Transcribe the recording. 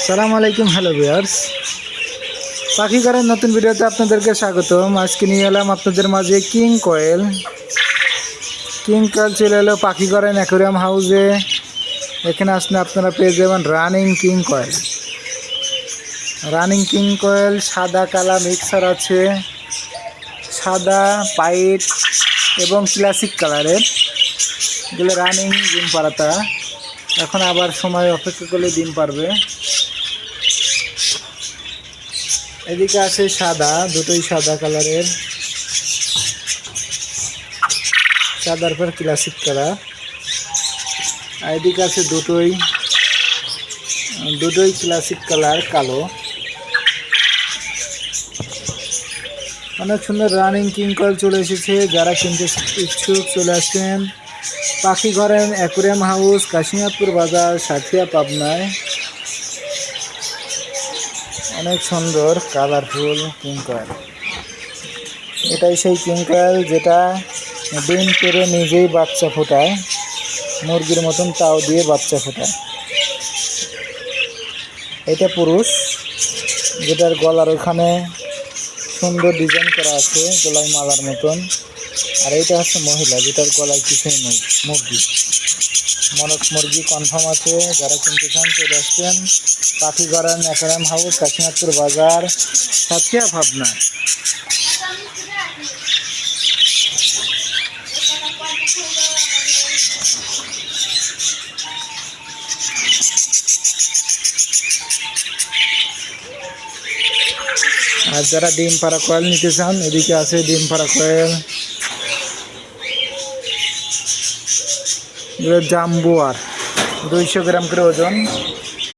সালাম আলাইকুম, hello viewers. পাখি ঘরের নতুন ভিডিওতে আপনাদেরকে স্বাগতম। আজকে নিয়ে এলাম আপনাদের মাঝে কিং কয়েল চলে এলো পাখি ঘরের অ্যাকোয়ারিয়াম হাউসে। এখানে আসলে আপনারা পেয়ে যাবেন রানিং কিং কয়েল সাদা কালা মিক্সার আছে, সাদা পাইট এবং ক্লাসিক কালারের। এগুলো রানিং ডিম পাড়াতা, এখন আবার সময় অপেক্ষা করলে ডিম পারবে। এদিকে আছে সাদা, দুটোই সাদা কালারের, সাদার পর ক্লাসিক কালার। আর এদিকে আছে দুটোই ক্লাসিক কালার কালো। অনেক সুন্দর রানিং কিং কয়েল চলে এসেছে। যারা কিনতে ইচ্ছুক চলে আসবেন পাখি ঘরের অ্যাকোয়ারিয়াম হাউস, কাশিনাথপুর বাজার, সাথিয়া, পাবনায়। অনেক সুন্দর কালারফুল কিং কয়েল। এটাই সেই কিং কয়েল যেটা ডিম পেড়ে নিজেই বাচ্চা ফোটায়, মুরগির মতন তাও দিয়ে বাচ্চা ফোটায়। এটা পুরুষ, যেটার গলার ওখানে সুন্দর ডিজাইন করা আছে গলায় মালার মতন। আর এটা হচ্ছে মহিলা, যেটার গলায় কিছুই নেই, মুরগি কনফার্ম আছে। যারা কিনতে চান চলে আসবেন পাখি ঘরের অ্যাকোয়ারিয়াম হাউস, কাশিনাথপুর বাজার, সাথিয়া, পাবনা। আর যারা ডিম পাড়া কয়েল নিতে চান, এদিকে আছে ডিম পাড়া কয়েল, জাম্বু আর 200 গ্রাম করে ওজন।